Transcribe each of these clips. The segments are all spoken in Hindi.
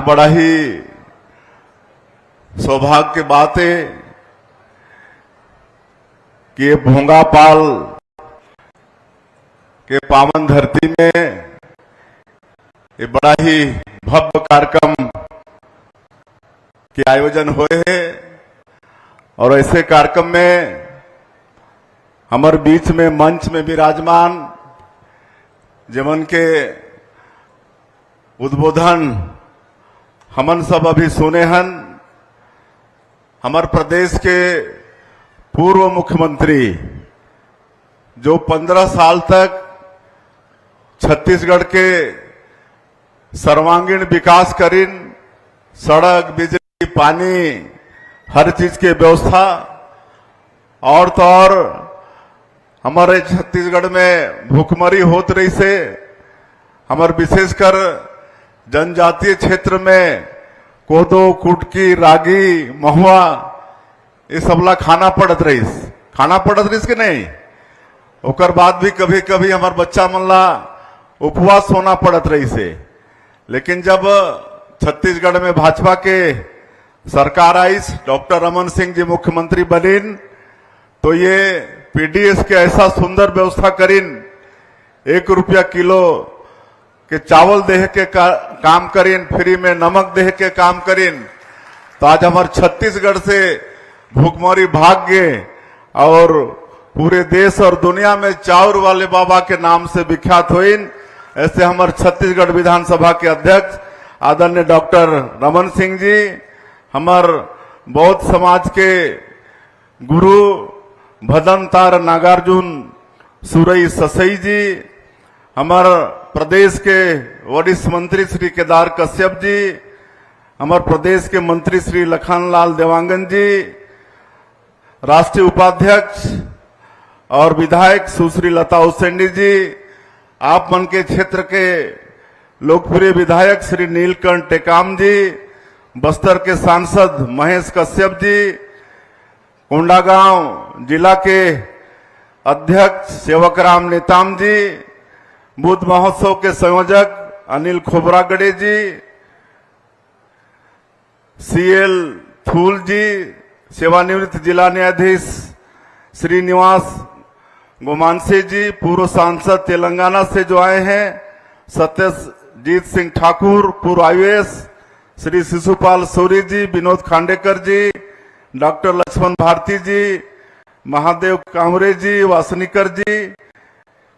बड़ा ही सौभाग्य की बात है कि ये भोंगापाल के पावन धरती में ये बड़ा ही भव्य कार्यक्रम के आयोजन हुए हैं और ऐसे कार्यक्रम में हमारे बीच में मंच में विराजमान जमन के उद्बोधन हमन सब अभी सुने हन। हमारे प्रदेश के पूर्व मुख्यमंत्री जो 15 साल तक छत्तीसगढ़ के सर्वांगीण विकास करीन, सड़क, बिजली, पानी, हर चीज के व्यवस्था और तो और हमारे छत्तीसगढ़ में भूखमरी होत रही से हमारे विशेषकर जनजातीय क्षेत्र में कोदो, कुटकी, रागी, महुआ ये सबला खाना पड़त रहीस कि नहीं। ओकर बाद भी कभी कभी हमारे बच्चा मन ला उपवास होना पड़त रही से। लेकिन जब छत्तीसगढ़ में भाजपा के सरकार आई, डॉक्टर रमन सिंह जी मुख्यमंत्री बनीन, तो ये पीडीएस के ऐसा सुंदर व्यवस्था करीन, 1 रुपया किलो के चावल देह के काम करीन, फ्री में नमक देह के काम करीन। तो आज हमारे छत्तीसगढ़ से भूखमरी भाग गए और पूरे देश और दुनिया में चाउर वाले बाबा के नाम से विख्यात हुईन। ऐसे हमारे छत्तीसगढ़ विधानसभा के अध्यक्ष आदरणीय डॉक्टर रमन सिंह जी, हमार बौद्ध समाज के गुरु भदन तार नागार्जुन सुरई ससई जी, हमार प्रदेश के वरिष्ठ मंत्री श्री केदार कश्यप जी, हमारे प्रदेश के मंत्री श्री लखनलाल देवांगन जी, राष्ट्रीय उपाध्यक्ष और विधायक सुश्री लता उसेंडी जी, आप मन के क्षेत्र के लोकप्रिय विधायक श्री नीलकंठ टेकाम जी, बस्तर के सांसद महेश कश्यप जी, कोंडागांव जिला के अध्यक्ष सेवकराम नेताम जी, बुद्ध महोत्सव के संयोजक अनिल खोबरागड़े जी, सीएल फूल जी, सेवानिवृत्त जिला न्यायाधीश श्रीनिवास गोमांसे जी, पूर्व सांसद तेलंगाना से जो आए हैं, सत्यजीत सिंह ठाकुर, पूर्व आईएएस, श्री शिशुपाल सूरी जी, विनोद खांडेकर जी, डॉक्टर लक्ष्मण भारती जी, महादेव कामरे जी, वासनीकर जी,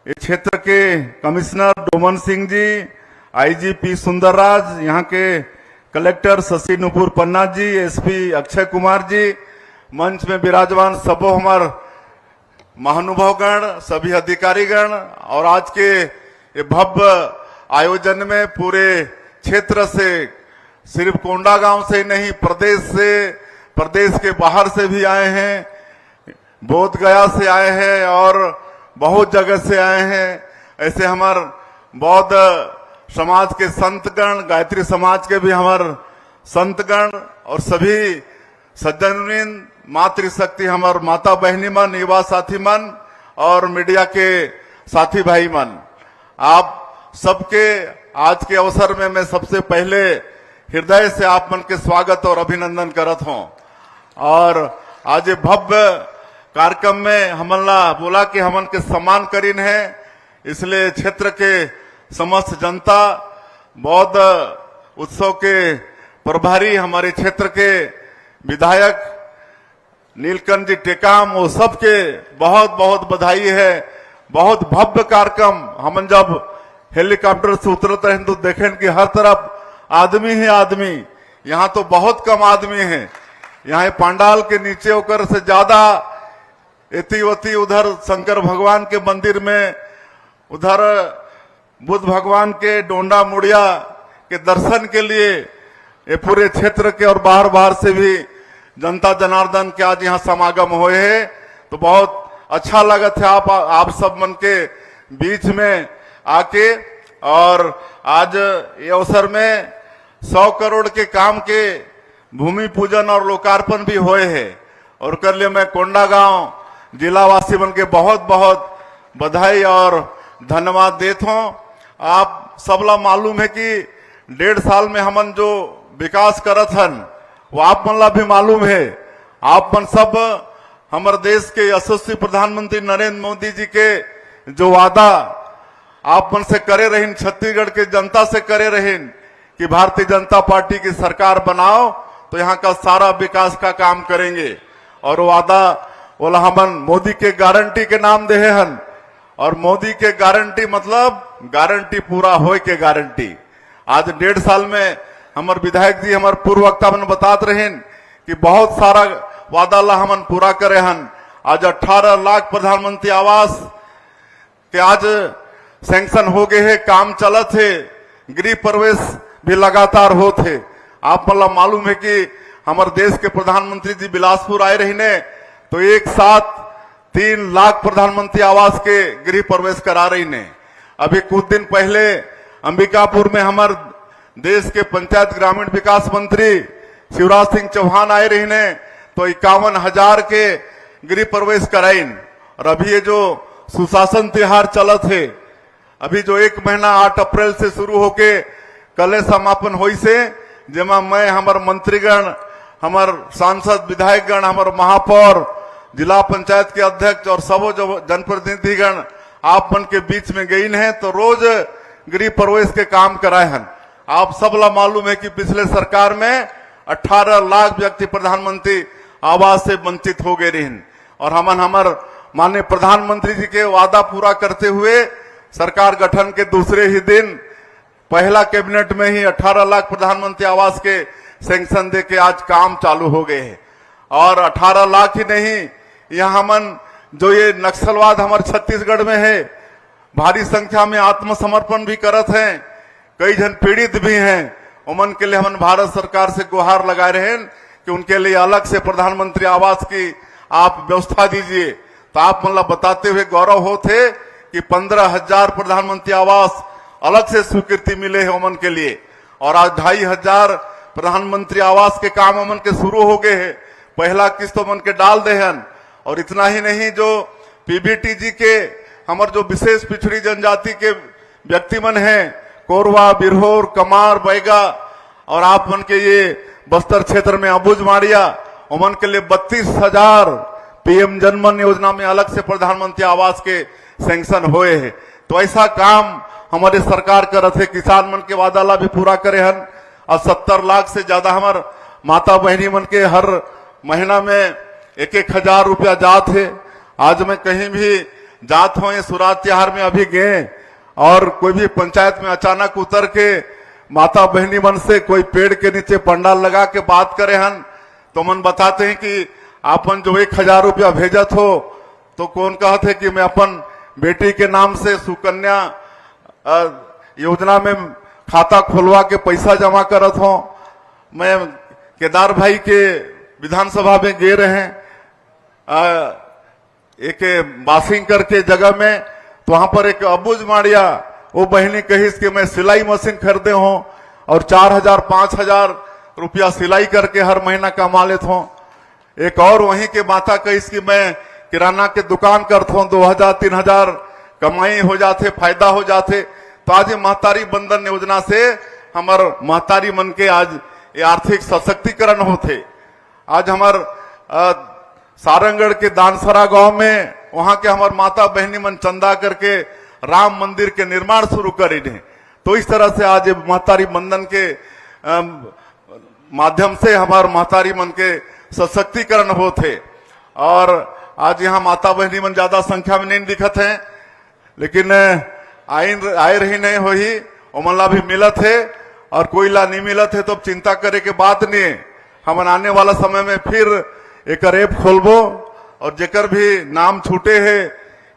इस क्षेत्र के कमिश्नर डोमन सिंह जी, आईजीपी सुंदरराज, यहाँ के कलेक्टर शशि नुपुर पन्ना जी, एसपी अक्षय कुमार जी, मंच में विराजमान सबो हमार महानुभावगण, सभी अधिकारीगण और आज के ये भव्य आयोजन में पूरे क्षेत्र से, सिर्फ कोंडागांव से नहीं, प्रदेश के बाहर से भी आए हैं, बोध गया से आए हैं और बहुत जगह से आए हैं। ऐसे हमार बौद्ध समाज के संतगण, गायत्री समाज के भी हमार संतगण और सभी सज्जनवृंद, मातृशक्ति हमार माता बहनी मन, युवा साथी मन और मीडिया के साथी भाई मन, आप सबके आज के अवसर में मैं सबसे पहले हृदय से आप मन के स्वागत और अभिनंदन करत हूं। और आज भव्य कार्यक्रम में हमला बोला कि हमन के सम्मान करीन है, इसलिए क्षेत्र के समस्त जनता, बौद्ध उत्सव के प्रभारी हमारे क्षेत्र के विधायक नीलकंठ जी टेकाम, वो सबके बहुत बहुत बधाई है। बहुत भव्य कार्यक्रम, हमन जब हेलीकॉप्टर से उतरते हैं तो देखें कि हर तरफ आदमी ही आदमी, यहाँ तो बहुत कम आदमी है। यहाँ पंडाल के नीचे होकर से ज्यादा एतिवती उधर शंकर भगवान के मंदिर में, उधर बुद्ध भगवान के डोंडा मुड़िया के दर्शन के लिए ये पूरे क्षेत्र के और बाहर बाहर से भी जनता जनार्दन के आज यहाँ समागम हुए हैं। तो बहुत अच्छा लगा था आप सब मन के बीच में आके। और आज ये अवसर में 100 करोड़ के काम के भूमि पूजन और लोकार्पण भी हुए हैं और कर लिए मैं कोंडागांव जिलावासी मन के बहुत बहुत बधाई और धन्यवाद देता हूं। आप सबला मालूम है कि 1.5 साल में हमन जो विकास करत हन वो आप मन ला भी मालूम है। आप मन सब हमारे देश के यशस्वी प्रधानमंत्री नरेंद्र मोदी जी के जो वादा आप मन से करे रहीन, छत्तीसगढ़ के जनता से करे रहीन कि भारतीय जनता पार्टी की सरकार बनाओ तो यहाँ का सारा विकास का काम करेंगे। और वादा बोला हमन मोदी के गारंटी के नाम दे हन, और मोदी के गारंटी मतलब गारंटी पूरा होए के गारंटी। आज 1.5 साल में हमारे विधायक जी हमारे पूर्व वक्ता मन बतात रहें कि बहुत सारा वादा ला हमन पूरा करे हन। आज 18 लाख प्रधानमंत्री आवास के आज सैंक्शन हो गए है, काम चलत है, गृह प्रवेश भी लगातार होते। आप मतलब मालूम है कि हमारे देश के प्रधानमंत्री जी बिलासपुर आए रही तो एक साथ 3 लाख प्रधानमंत्री आवास के गृह प्रवेश करा रही ने। अभी कुछ दिन पहले अंबिकापुर में हमारे देश के पंचायत ग्रामीण विकास मंत्री शिवराज सिंह चौहान आए रही ने तो 51,000 के गृह प्रवेश कराइन। और अभी ये जो सुशासन त्योहार चलत है, अभी जो 1 महीना 8 अप्रैल से शुरू होके कल समापन हुई से, जेमा मैं हमारे मंत्रीगण, हमारे सांसद विधायकगण, हमारे महापौर, जिला पंचायत के अध्यक्ष और सबो जो जनप्रतिनिधिगण आप मन के बीच में गई हैं तो रोज गृह प्रवेश के काम कराए हैं। आप सब ला मालूम है कि पिछले सरकार में 18 लाख व्यक्ति प्रधानमंत्री आवास से वंचित हो गए रही और हमारे माननीय प्रधानमंत्री जी के वादा पूरा करते हुए सरकार गठन के दूसरे ही दिन पहला कैबिनेट में ही 18 लाख प्रधानमंत्री आवास के सैंक्शन दे के आज काम चालू हो गए हैं। और 18 लाख ही नहीं, यहाँ हमन जो ये नक्सलवाद हमारे छत्तीसगढ़ में है, भारी संख्या में आत्मसमर्पण भी करत हैं, कई जन पीड़ित भी हैं, उमन के लिए हम भारत सरकार से गुहार लगाए रहे हैं कि उनके लिए अलग से प्रधानमंत्री आवास की आप व्यवस्था दीजिए। तो आप मतलब बताते हुए गौरव होते कि 15,000 प्रधानमंत्री आवास अलग से स्वीकृति मिले है उमन के लिए। और आज 2,500 प्रधानमंत्री आवास के काम उमन के शुरू हो गए हैं, पहला किस्त उमन के डाल दे हन। और इतना ही नहीं, जो पीबीटी जी के हमारे जो विशेष पिछड़ी जनजाति के व्यक्ति मन हैं, कोरवा, बिरहोर, कमार, बैगा और आप मन के ये बस्तर क्षेत्र में अबुझ माड़िया, उमन के लिए 32,000 पीएम जनमन योजना में अलग से प्रधानमंत्री आवास के सैंक्शन हुए हैं। तो ऐसा काम हमारे सरकार करत है, किसान मन के वादा ला भी पूरा करे हन। और 70 लाख से ज्यादा हमार माता बहनी मन के हर महीना में 1,000 रुपया जात है। आज मैं कहीं भी जात हो, सुरात त्योहार में अभी गए और कोई भी पंचायत में अचानक उतर के माता बहनी मन से कोई पेड़ के नीचे पंडाल लगा के बात करे हन तो मन बताते हैं कि आपन जो 1,000 रुपया भेजत हो तो कौन कहते कि मैं अपन बेटी के नाम से सुकन्या योजना में खाता खोलवा के पैसा जमा करत हो। मैं केदार भाई के विधानसभा में गए रहे एक बासिंग करके जगह में, तो वहां पर एक अबुझ माड़िया वो बहनी कही कि मैं सिलाई मशीन खरीदे हो और 4,000 5,000 रुपया सिलाई करके हर महीना कमा लेते हो। एक और वहीं के माता कही कि मैं किराना के दुकान करता हूँ, 2,000 3,000 कमाई हो जाते, फायदा हो जाते। तो आज ये महतारी बंधन योजना से हमार महतारी मन के आज ये आर्थिक सशक्तिकरण होते। आज हमार सारंगढ़ के दानसरा गांव में वहां के हमार माता बहनी मन चंदा करके राम मंदिर के निर्माण शुरू करे थे। तो इस तरह से आज महतारी बंधन के माध्यम से हमार महतारी मन के सशक्तिकरण होते। और आज यहाँ माता बहनी मन ज्यादा संख्या में नहीं दिखत हैं, लेकिन आए रही नहीं हो ही उमला भी मिलत है और कोई ला नहीं मिलत है तो अब चिंता करे के बात नहीं है। हम आने वाला समय में फिर एक ऐप खोलबो और जेकर भी नाम छूटे है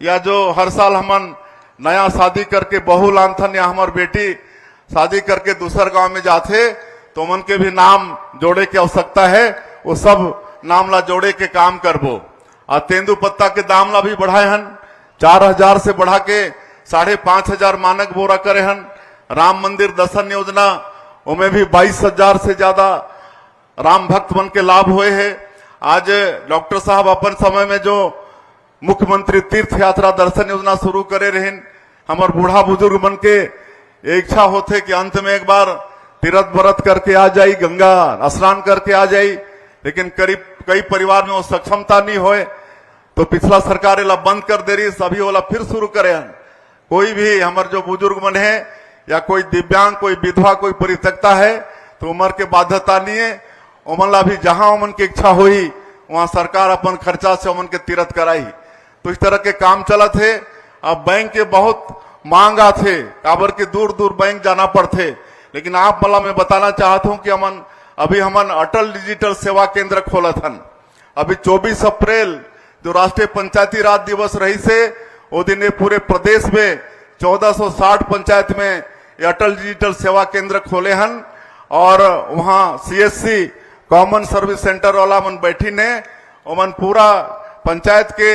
या जो हर साल हमन नया शादी करके बहू लानथन या हमार बेटी शादी करके दूसर गांव में जाते तो मन के भी नाम जोड़े की आवश्यकता है, वो सब नाम ला जोड़े के काम करबो। और तेंदु पत्ता के दाम ला भी बढ़ाए हन, 4,000 से बढ़ा के 5,500 मानक बोरा करे हन। राम मंदिर दर्शन योजना उनमें भी 22,000 से ज्यादा राम भक्त मन के लाभ हुए हैं। आज डॉक्टर साहब अपन समय में जो मुख्यमंत्री तीर्थ यात्रा दर्शन योजना शुरू करे रहे, हमारे बूढ़ा बुजुर्ग मन के इच्छा होते कि अंत में एक बार तीरथ व्रत करके आ जाई, गंगा स्नान करके आ जाई, लेकिन करीब कई परिवार में वो सक्षमता नहीं होए तो पिछला सरकार एला बंद कर दे रही, सभी वाला फिर शुरू करे हन। कोई भी हमारे जो बुजुर्ग मन है या कोई दिव्यांग, कोई विधवा, कोई परित्यक्ता है तो उम्र के बाध्यता नहीं है, ओमन ला भी जहां ओमन की इच्छा हुई वहां सरकार अपन खर्चा से ओमन के तीरथ कराई। तो इस तरह के काम चलत है। अब बैंक के बहुत मांग आथे, काबर के दूर दूर बैंक जाना पड़ते, लेकिन आप मला मैं बताना चाहता हूं कि अभी हमन अटल डिजिटल सेवा केंद्र खोलत हन। अभी 24 अप्रैल जो राष्ट्रीय पंचायती राज दिवस रही से वो दिन ये पूरे प्रदेश में 1460 पंचायत में ये अटल डिजिटल सेवा केंद्र खोले हन और वहां सीएससी कॉमन सर्विस सेंटर वाला मन बैठी ने ओमन पूरा पंचायत के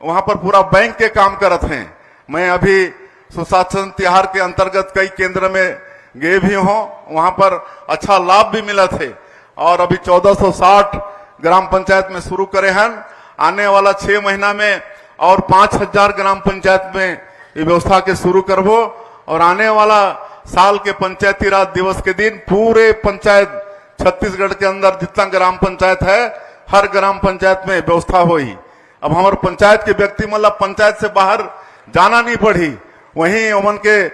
वहां पर पूरा बैंक के काम करत हैं। मैं अभी सुशासन तिहार के अंतर्गत कई केंद्र में गए भी हूं, वहां पर अच्छा लाभ भी मिला थे और अभी 1460 ग्राम पंचायत में शुरू करे हन। आने वाला 6 महीना में और 5000 ग्राम पंचायत में ये व्यवस्था के शुरू करबो और आने वाला साल के पंचायती राज दिवस के दिन पूरे पंचायत छत्तीसगढ़ के अंदर जितना ग्राम पंचायत है हर ग्राम पंचायत में व्यवस्था होई। अब हमारे पंचायत के व्यक्ति मतलब पंचायत से बाहर जाना नहीं पड़ी, वहीं उमन के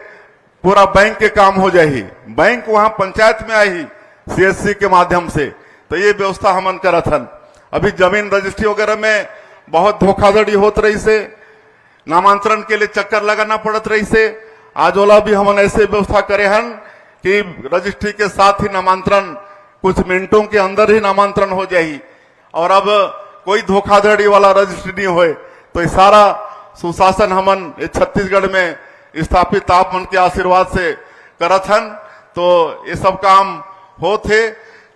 पूरा बैंक के काम हो जाही, बैंक वहां पंचायत में आई सीएससी के माध्यम से। तो ये व्यवस्था हमन करत हन। अभी जमीन रजिस्ट्री वगैरह में बहुत धोखाधड़ी होत रही से, नामांतरण के लिए चक्कर लगाना पड़त रही से। आज वाला भी हमन ऐसे व्यवस्था करे हन कि रजिस्ट्री के साथ ही नामांतरण कुछ मिनटों के अंदर ही नामांतरण हो जाही और अब कोई धोखाधड़ी वाला रजिस्ट्री नहीं होए। तो ये सारा सुशासन हमन छत्तीसगढ़ में स्थापित आप मन के आशीर्वाद से करत हन। तो ये सब काम होते,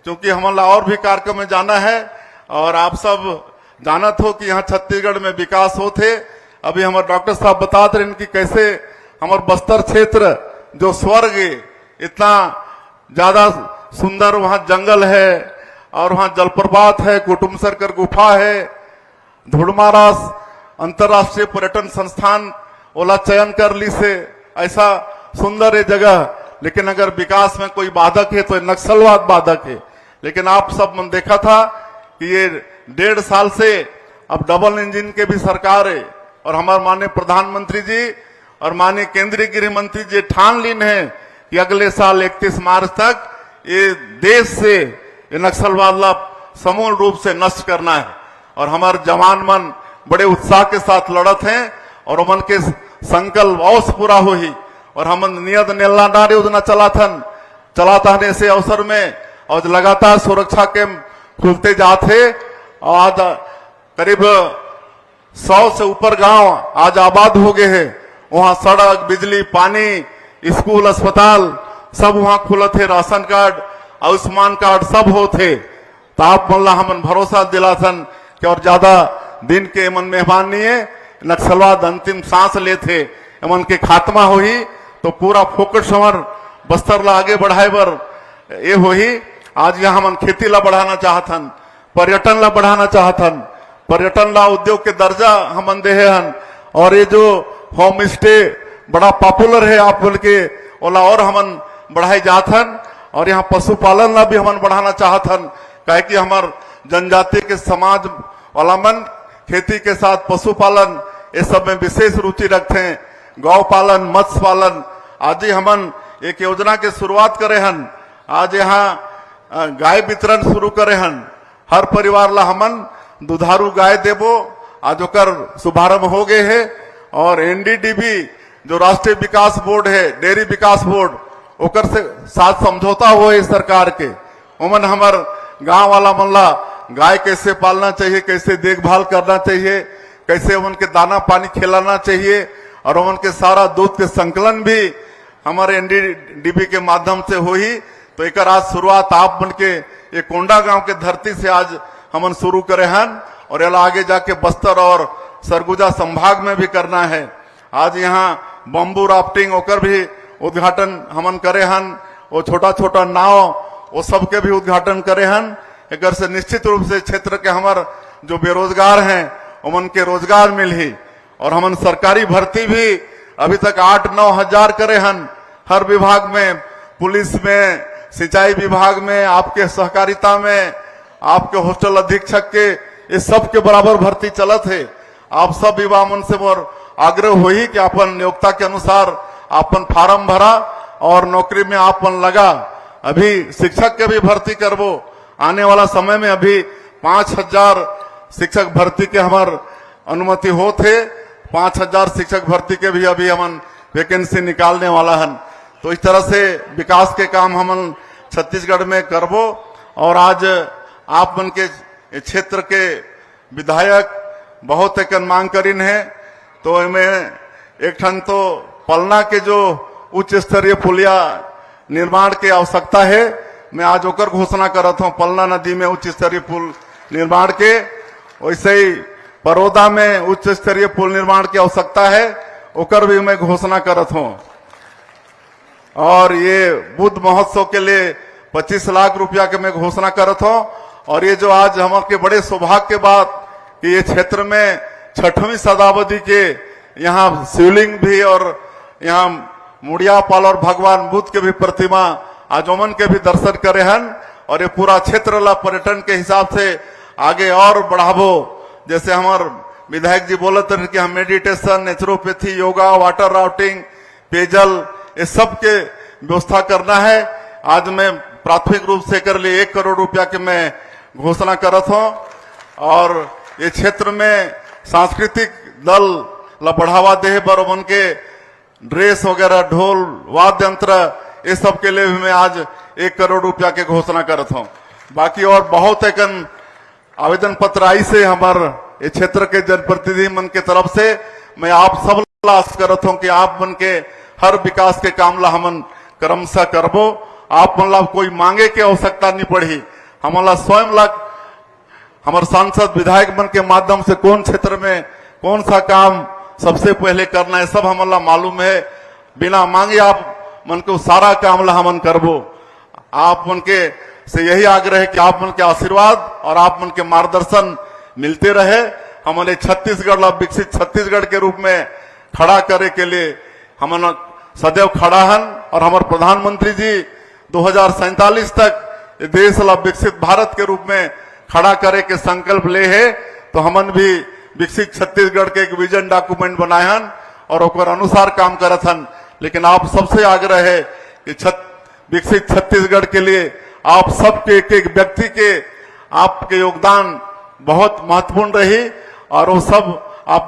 क्योंकि हमन ला और भी कार्यक्रम में जाना है और आप सब जानत हो कि यहाँ छत्तीसगढ़ में विकास होते। अभी हमारे डॉक्टर साहब बताते रहे कि कैसे हमारे बस्तर क्षेत्र जो स्वर्ग है, इतना ज्यादा सुंदर वहां जंगल है और वहां जलप्रपात है, कुटुम्ब सर्कर गुफा है, धुड़मारास अंतर्राष्ट्रीय पर्यटन संस्थान ओला चयन कर ली से, ऐसा सुंदर है जगह। लेकिन अगर विकास में कोई बाधक है तो नक्सलवाद बाधक है। लेकिन आप सब मन देखा था कि ये 1.5 साल से अब डबल इंजन के भी सरकार है और हमारे माननीय प्रधानमंत्री जी और माननीय केंद्रीय गृह मंत्री जी ठान लीन है कि अगले साल 31 मार्च तक ये देश से ये नक्सलवाद ला समूल रूप से नष्ट करना है। और हमारे जवान मन बड़े उत्साह के साथ लड़त हैं और उमन के संकल्प अवश्य पूरा हो ही। और हम नियत नेलनार योजना चलाता है ऐसे अवसर में और लगातार सुरक्षा के खुलते जाते। आज करीब 100 से ऊपर गांव आज आबाद हो गए हैं। वहां सड़क, बिजली, पानी, स्कूल, अस्पताल सब वहां खुले थे। राशन कार्ड, आयुष्मान कार्ड सब होते। तो आप मल्ला हमन भरोसा दिलासन कि और ज्यादा दिन के मन मेहमान नहीं है, नक्सलवाद अंतिम सांस लेते एमन के खात्मा हो ही। तो पूरा फोकस हमार बस्तर ला आगे बढ़ाए बर ये हो ही। आज यहाँ हम खेती ला बढ़ाना चाहतन, पर्यटन ला बढ़ाना चाहतन, पर्यटन ला उद्योग के दर्जा हम दे हन। और ये जो होम स्टे बड़ा पॉपुलर है आप बोल के ओला और हमन बढ़ाई जाथन। और यहाँ पशुपालन ला भी हमन बढ़ाना चाहतन, काहे कि हमार जनजाति के समाज वाला मन खेती के साथ पशुपालन ये सब में विशेष रुचि रखते हैं। गौ पालन, मत्स्य पालन। आज ही हमन एक योजना के शुरुआत करे हन। आज यहाँ गाय वितरण शुरू करे हन। हर परिवार ला हमन दुधारू गाय देबो। आज ओकर शुभारंभ हो गए है। और एनडीडीबी जो राष्ट्रीय विकास बोर्ड है, डेयरी विकास बोर्ड, ओकर से साथ समझौता हुए सरकार के। उमन हमार गांव वाला मनला गाय कैसे पालना चाहिए, कैसे देखभाल करना चाहिए, कैसे उनके दाना पानी खिलाना चाहिए और उनके सारा दूध के संकलन भी हमारे एनडीडीबी के माध्यम से हो ही। तो एक आज शुरुआत आप बन के ये कोंडा गांव के धरती से आज हमन शुरू करे हन और ये आगे जाके बस्तर और सरगुजा संभाग में भी करना है। आज यहाँ बम्बू राफ्टिंग होकर भी उद्घाटन हमन करे हन। वो छोटा छोटा नाव वो सबके भी उद्घाटन करे हन। एक से निश्चित रूप से क्षेत्र के हमार जो बेरोजगार हैं उमन के रोजगार मिल ही। और हमन सरकारी भर्ती भी अभी तक 8-9 हजार करे हन। हर विभाग में, पुलिस में, सिंचाई विभाग में, आपके सहकारिता में, आपके हॉस्टल अधीक्षक के, ये सब के बराबर भर्ती चलत है। आप सब युवा मन से मोर आग्रह हुई कि अपन योग्यता के अनुसार अपन फार्म भरा और नौकरी में आपन लगा। अभी शिक्षक के भी भर्ती करबो, आने वाला समय में अभी 5000 शिक्षक भर्ती के हमार अनुमति होते, 5000 शिक्षक भर्ती के भी अभी हमन वैकेंसी निकालने वाला हन। तो इस तरह से विकास के काम हमन छत्तीसगढ़ में करबो। और आज आप मन के क्षेत्र के विधायक बहुत एक मांग करीन है, तो इनमें एक ठन तो पलना के जो उच्च स्तरीय पुलिया निर्माण की आवश्यकता है, मैं आज ओकर घोषणा करत हूं। पलना नदी में उच्च स्तरीय पुल निर्माण के, वैसे ही बड़ौदा में उच्च स्तरीय पुल निर्माण की आवश्यकता है, ओकर भी मैं घोषणा करत हूं। और ये बुद्ध महोत्सव के लिए 25 लाख रुपया के मैं घोषणा करत हूं। और ये जो आज हमारे के बड़े सौभाग्य के बात कि ये क्षेत्र में 6वीं शताब्दी के यहाँ शिवलिंग भी और यहाँ मुड़िया पाल और भगवान बुद्ध के भी प्रतिमा आजमन के भी दर्शन करे हन। और ये पूरा क्षेत्र ला पर्यटन के हिसाब से आगे और बढ़ावो। जैसे हमारे विधायक जी बोलत रहे कि हम meditation, naturopathy, yoga, water rafting, पेयजल, ये सब के व्यवस्था करना है। आज मैं प्राथमिक रूप से कर लिए 1 करोड़ रुपया के मैं घोषणा करत हूं। और ये क्षेत्र में सांस्कृतिक दल ला बढ़ावा दे बर उमन के ड्रेस वगैरह, ढोल, वाद्य यंत्र, ये सब के लिए भी मैं आज 1 करोड़ रुपया के घोषणा करत हूं। बाकी और बहुत एक आवेदन पत्र आई से हमारे ये क्षेत्र के जनप्रतिनिधि मन के तरफ से मैं आप सब आस करत हूं कि आप मन के हर विकास के काम ला हमन क्रमशः करबो। आप मन ला कोई मांगे के आवश्यकता नहीं पड़ी, हमला स्वयं ला हमारे सांसद विधायक मन के माध्यम से कौन क्षेत्र में कौन सा काम सबसे पहले करना है, सब हमला मालूम है। बिना मांगे आप मन को सारा काम ला हमन करबो। आप मन के से यही आग्रह है कि आप मन के आशीर्वाद और आप मन के मार्गदर्शन मिलते रहे। हमारे छत्तीसगढ़ ला विकसित छत्तीसगढ़ के रूप में खड़ा करे के लिए हमन सदैव खड़ा हन। और हमारे प्रधानमंत्री जी 2047 तक देश ला विकसित भारत के रूप में खड़ा करे के संकल्प ले है। तो हमन भी विकसित छत्तीसगढ़ के एक विजन डॉक्यूमेंट बनाए हन और ओकर अनुसार काम करत हन। लेकिन आप सबसे आग्रह है कि विकसित छत्तीसगढ़ के लिए आप सबके एक व्यक्ति के आपके योगदान बहुत महत्वपूर्ण रही। और वो सब आप